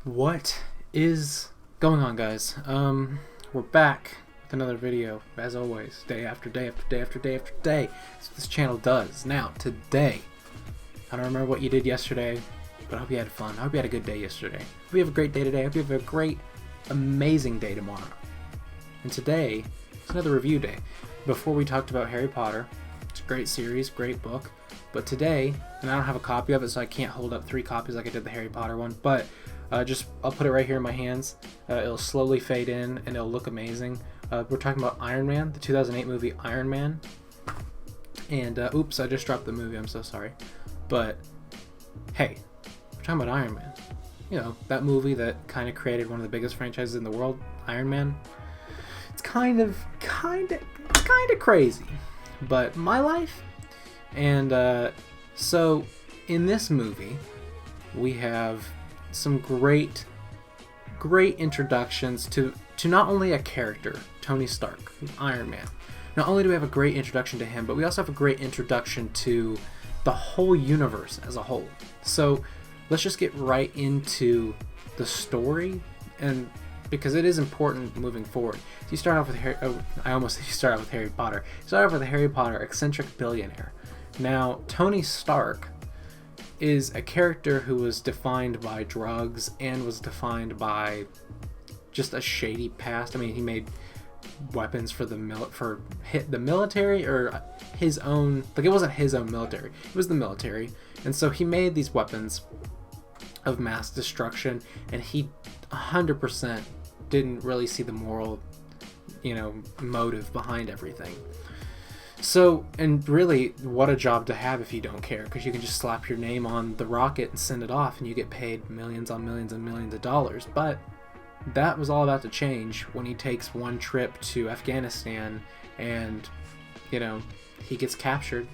What is going on, guys? We're back with another video, as always, day after day after day after day after day. That's what this channel does. Now, today, I don't remember what you did yesterday, but I hope you had fun. I hope you had a good day yesterday. I hope you have a great day today. I hope you have a great, amazing day tomorrow. And today, it's another review day. Before we talked about Harry Potter, it's a great series, great book. But today, and I don't have a copy of it, so I can't hold up 3 copies like I did the Harry Potter one, but I'll put it right here in my hands. It'll slowly fade in and it'll look amazing. We're talking about Iron Man, the 2008 movie Iron Man. And oops, I just dropped the movie, I'm so sorry. But hey, we're talking about Iron Man. You know, that movie that kind of created one of the biggest franchises in the world, Iron Man. It's kind of crazy, but my life. And so in this movie, we have some great introductions to not only a character, Tony Stark, Iron Man. Not only do we have a great introduction to him, but we also have a great introduction to the whole universe as a whole. So let's just get right into the story, and because it is important moving forward. So you start off with you start off with Harry Potter. You start off with a Harry Potter eccentric billionaire. Now, Tony Stark is a character who was defined by drugs and was defined by just a shady past. I mean, he made weapons for the military, or his own, like, it wasn't his own military, it was the military. And so he made these weapons of mass destruction, and he 100% didn't really see the moral, motive behind everything. So, and really, what a job to have if you don't care, because you can just slap your name on the rocket and send it off, and you get paid millions on millions and millions of dollars. But that was all about to change when he takes one trip to Afghanistan, and, he gets captured.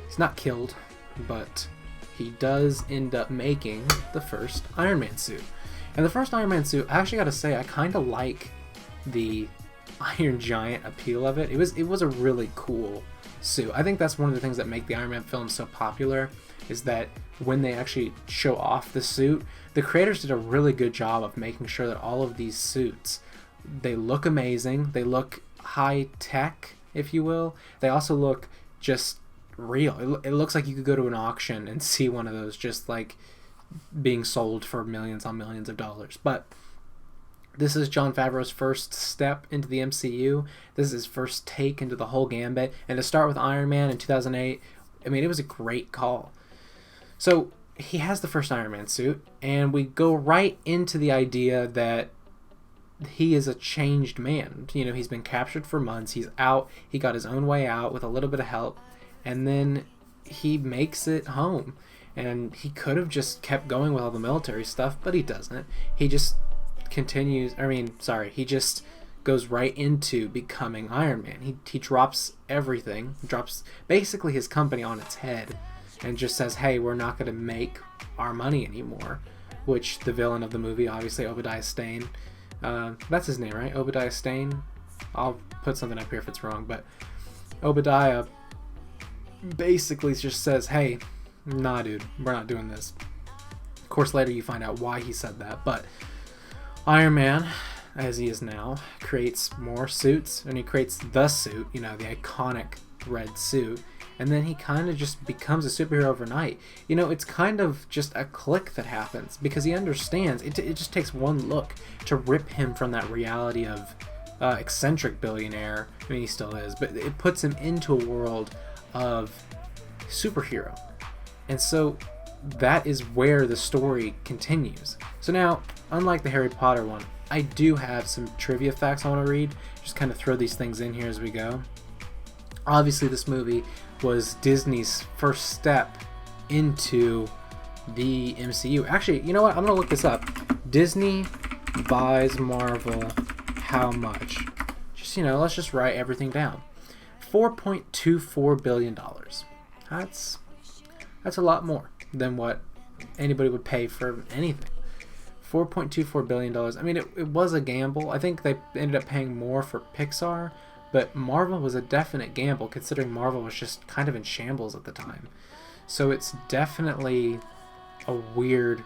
He's not killed, but he does end up making the first Iron Man suit. And the first Iron Man suit, I actually gotta say, I kind of like the Iron Giant appeal of it. It was a really cool suit. I think that's one of the things that make the Iron Man films so popular, is that when they actually show off the suit, the creators did a really good job of making sure that all of these suits, they look amazing, they look high tech, if you will. They also look just real. It looks like you could go to an auction and see one of those just like being sold for millions on millions of dollars. But this is Jon Favreau's first step into the MCU. This is his first take into the whole gambit. And to start with Iron Man in 2008, I mean, it was a great call. So he has the first Iron Man suit, and we go right into the idea that he is a changed man. He's been captured for months. He's out. He got his own way out with a little bit of help. And then he makes it home. And he could have just kept going with all the military stuff, but he doesn't. He just he just goes right into becoming Iron Man. He drops everything, drops basically his company on its head, and just says, hey, we're not going to make our money anymore, which the villain of the movie, obviously Obadiah Stane, that's his name, right? Obadiah Stane? I'll put something up here if it's wrong, but Obadiah basically just says, hey, nah, dude, we're not doing this. Of course, later you find out why he said that, but Iron Man, as he is now, creates more suits, and he creates the suit, the iconic red suit, and then he kind of just becomes a superhero overnight. It's kind of just a click that happens, because he understands, it just takes one look to rip him from that reality of eccentric billionaire. I mean, he still is, but it puts him into a world of superhero. And so that is where the story continues. So now, unlike the Harry Potter one, I do have some trivia facts I want to read. Just kind of throw these things in here as we go. Obviously, this movie was Disney's first step into the MCU. Actually, you know what? I'm going to look this up. Disney buys Marvel how much? Just, let's just write everything down. $4.24 billion. That's a lot more than what anybody would pay for anything. $4.24 billion. I mean, it was a gamble. I think they ended up paying more for Pixar, but Marvel was a definite gamble, considering Marvel was just kind of in shambles at the time. So it's definitely a weird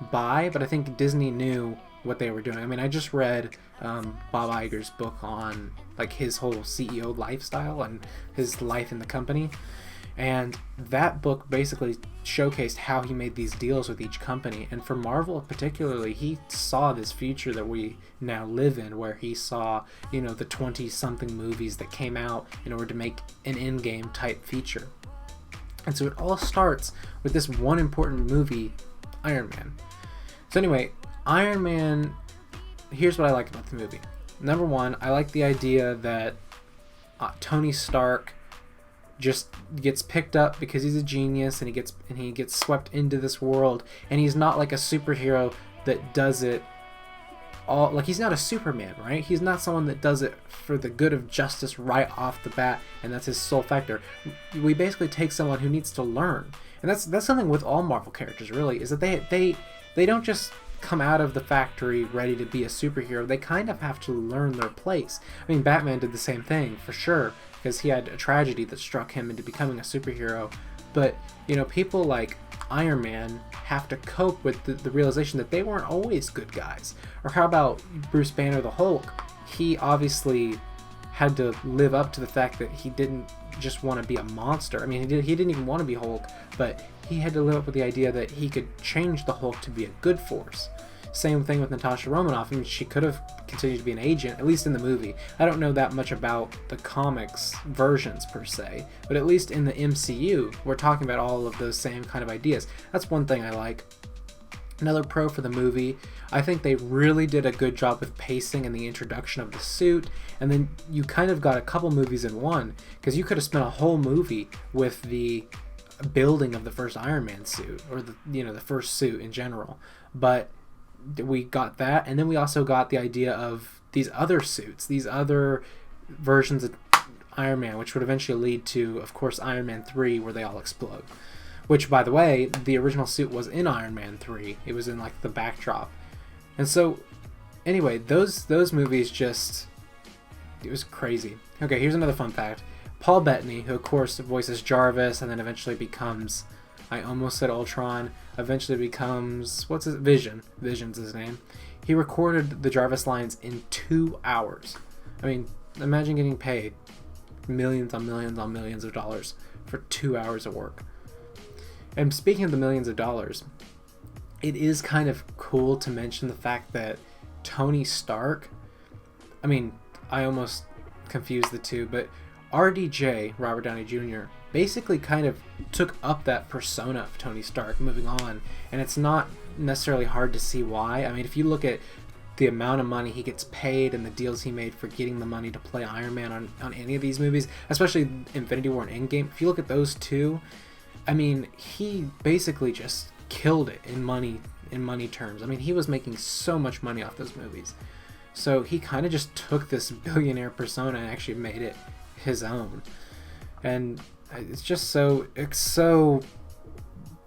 by, but I think Disney knew what they were doing. I mean, I just read Bob Iger's book on like his whole CEO lifestyle and his life in the company, and that book basically showcased how he made these deals with each company. And for Marvel particularly, he saw this future that we now live in, where he saw, you know, the 20-something movies that came out in order to make an Endgame type feature. And so it all starts with this one important movie, Iron Man. So anyway, Iron Man, here's what I like about the movie. Number one, I like the idea that Tony Stark just gets picked up because he's a genius, and he gets swept into this world, and he's not like a superhero that does it all, like he's not a Superman, right? He's not someone that does it for the good of justice right off the bat, and that's his sole factor. We basically take someone who needs to learn, and that's something with all Marvel characters really, is that they don't just come out of the factory ready to be a superhero. They kind of have to learn their place. I mean, Batman did the same thing for sure, because he had a tragedy that struck him into becoming a superhero. But, you know, people like Iron Man have to cope with the realization that they weren't always good guys. Or how about Bruce Banner the Hulk? He obviously had to live up to the fact that he didn't just want to be a monster. I mean, he didn't even want to be Hulk, but he had to live up with the idea that he could change the Hulk to be a good force. Same thing with Natasha Romanoff. I mean, she could have continued to be an agent, at least in the movie. I don't know that much about the comics versions per se, but at least in the MCU, we're talking about all of those same kind of ideas. That's one thing I like. Another pro for the movie, I think they really did a good job with pacing and the introduction of the suit, and then you kind of got a couple movies in one, because you could have spent a whole movie with the building of the first Iron Man suit, or the first suit in general. But we got that, and then we also got the idea of these other suits, these other versions of Iron Man, which would eventually lead to, of course, Iron Man 3, where they all explode. Which, by the way, the original suit was in Iron Man 3. It was in like the backdrop. And so, anyway, those movies just, it was crazy. Okay, here's another fun fact. Paul Bettany, who of course voices Jarvis and then eventually becomes, I almost said Ultron, eventually becomes, Vision. Vision's his name. He recorded the Jarvis lines in 2 hours. I mean, imagine getting paid millions on millions on millions of dollars for 2 hours of work. And speaking of the millions of dollars, it is kind of cool to mention the fact that Tony Stark, I mean, I almost confused the two, but RDJ, Robert Downey Jr., basically kind of took up that persona of Tony Stark moving on, and it's not necessarily hard to see why. I mean, if you look at the amount of money he gets paid and the deals he made for getting the money to play Iron Man on any of these movies, especially Infinity War and Endgame, if you look at those two, I mean, he basically just killed it in money terms. I mean, he was making so much money off those movies. So he kind of just took this billionaire persona and actually made it his own. And it's just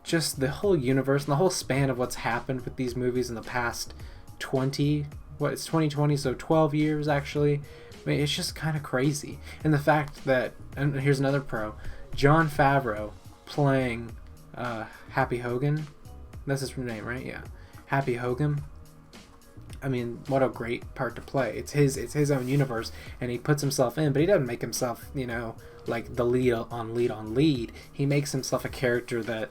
just the whole universe and the whole span of what's happened with these movies in the past 2020, so 12 years actually. I mean, it's just kind of crazy. And the fact that, and here's another pro, Jon Favreau playing Happy Hogan. That's his name, right? Yeah. Happy Hogan. I mean, what a great part to play. It's his own universe, and he puts himself in, but he doesn't make himself, like the lead. He makes himself a character that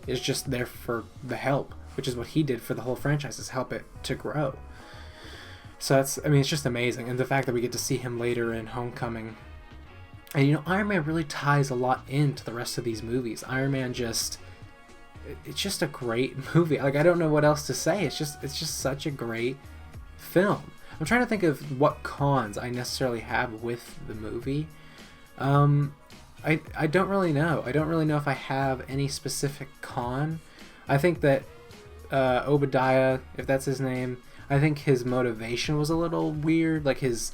is just there for the help, which is what he did for the whole franchise, is help it to grow. So it's just amazing. And the fact that we get to see him later in Homecoming. And Iron Man really ties a lot into the rest of these movies. Iron Man it's just a great movie. Like, I don't know what else to say. It's just such a great film. I'm trying to think of what cons I necessarily have with the movie. I don't really know. I don't really know if I have any specific con. I think that Obadiah, if that's his name, I think his motivation was a little weird. Like his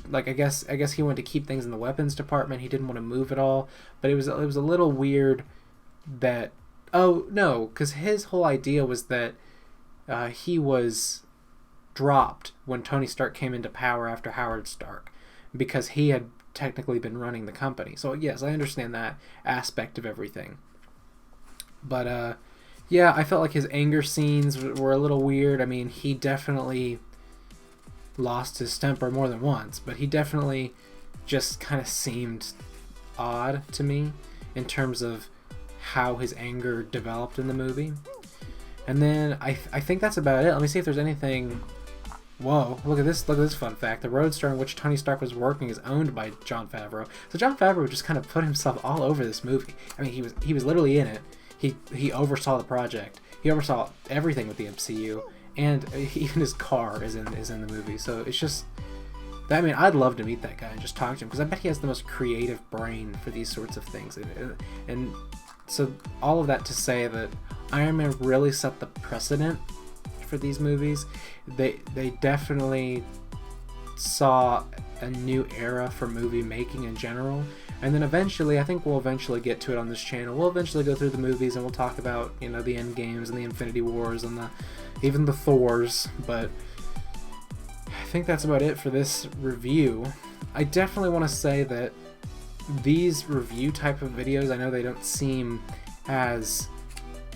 like I guess he wanted to keep things in the weapons department. He didn't want to move at all. But it was a little weird that, oh no, because his whole idea was that he was dropped when Tony Stark came into power after Howard Stark, because he had technically been running the company. So yes, I understand that aspect of everything. But Yeah, I felt like his anger scenes were a little weird. I mean, he definitely lost his temper more than once, but he definitely just kind of seemed odd to me in terms of how his anger developed in the movie. And then I think that's about it. Let me see if there's anything. Whoa, look at this fun fact. The Roadster in which Tony Stark was working is owned by Jon Favreau. So Jon Favreau just kind of put himself all over this movie. I mean, he was literally in it. He oversaw the project. He oversaw everything with the MCU, and even his car is in the movie. So it's just, I mean, I'd love to meet that guy and just talk to him, because I bet he has the most creative brain for these sorts of things. And so all of that to say that Iron Man really set the precedent for these movies. They definitely saw a new era for movie making in general. And then eventually, I think we'll eventually get to it on this channel. We'll eventually go through the movies and we'll talk about, you know, the End Games and the Infinity Wars and even the Thors. But I think that's about it for this review. I definitely want to say that these review type of videos, I know they don't seem as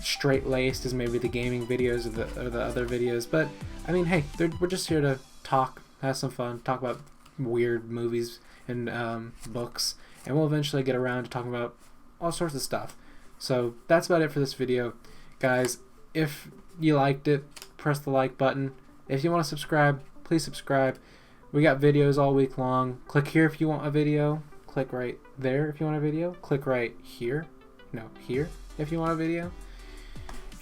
straight-laced as maybe the gaming videos or the other videos, but I mean, hey, we're just here to talk, have some fun, talk about weird movies and books, and we'll eventually get around to talking about all sorts of stuff. So that's about it for this video, guys. If you liked it, press the like button. If you want to subscribe, please subscribe. We got videos all week long. Click here if you want a video. Click right there if you want a video. Click right here. No, here if you want a video.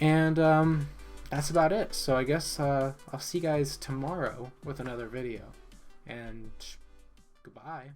And that's about it. So I guess I'll see you guys tomorrow with another video. And goodbye.